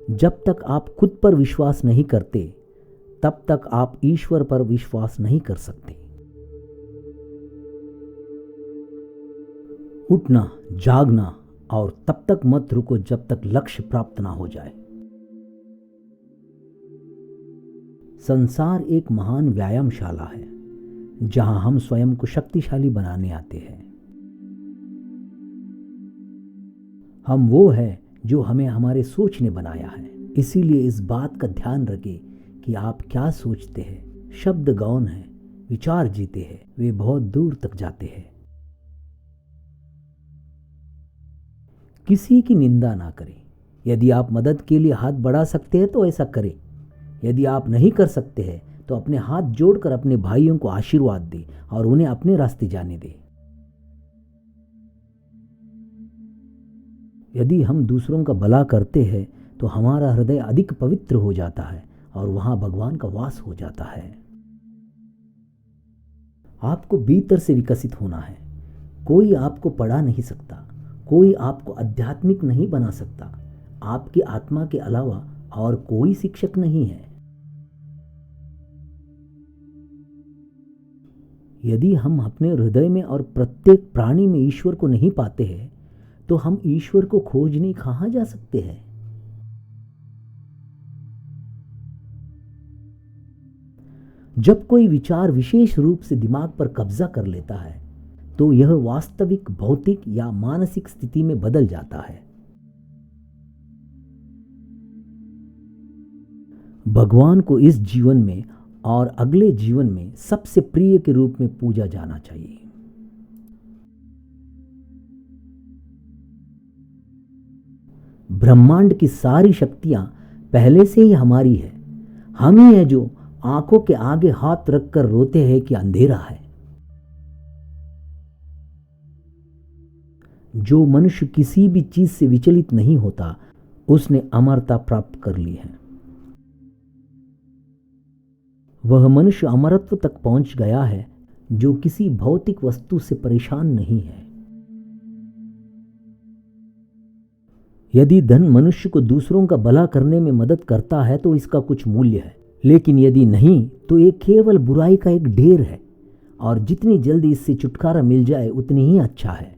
जब तक आप खुद पर विश्वास नहीं करते तब तक आप ईश्वर पर विश्वास नहीं कर सकते। उठना, जागना और तब तक मत रुको जब तक लक्ष्य प्राप्त ना हो जाए। संसार एक महान व्यायामशाला है जहां हम स्वयं को शक्तिशाली बनाने आते हैं। हम वो है जो हमें हमारे सोच ने बनाया है। इसीलिए इस बात का ध्यान रखें कि आप क्या सोचते हैं। शब्द गौन है, विचार जीते हैं, वे बहुत दूर तक जाते हैं। किसी की निंदा ना करें। यदि आप मदद के लिए हाथ बढ़ा सकते हैं तो ऐसा करें। यदि आप नहीं कर सकते हैं तो अपने हाथ जोड़कर अपने भाइयों को आशीर्वाद दें और उन्हें अपने रास्ते जाने दें। यदि हम दूसरों का भला करते हैं तो हमारा हृदय अधिक पवित्र हो जाता है और वहां भगवान का वास हो जाता है। आपको भीतर से विकसित होना है। कोई आपको पढ़ा नहीं सकता, कोई आपको आध्यात्मिक नहीं बना सकता। आपकी आत्मा के अलावा और कोई शिक्षक नहीं है। यदि हम अपने हृदय में और प्रत्येक प्राणी में ईश्वर को नहीं पाते हैं तो हम ईश्वर को खोजने कहां जा सकते हैं। जब कोई विचार विशेष रूप से दिमाग पर कब्जा कर लेता है तो यह वास्तविक भौतिक या मानसिक स्थिति में बदल जाता है। भगवान को इस जीवन में और अगले जीवन में सबसे प्रिय के रूप में पूजा जाना चाहिए। ब्रह्मांड की सारी शक्तियां पहले से ही हमारी है। हम ही हैं जो आंखों के आगे हाथ रखकर रोते हैं कि अंधेरा है। जो मनुष्य किसी भी चीज से विचलित नहीं होता उसने अमरता प्राप्त कर ली है। वह मनुष्य अमरत्व तक पहुंच गया है जो किसी भौतिक वस्तु से परेशान नहीं है। यदि धन मनुष्य को दूसरों का भला करने में मदद करता है तो इसका कुछ मूल्य है, लेकिन यदि नहीं तो ये केवल बुराई का एक ढेर है और जितनी जल्दी इससे छुटकारा मिल जाए उतनी ही अच्छा है।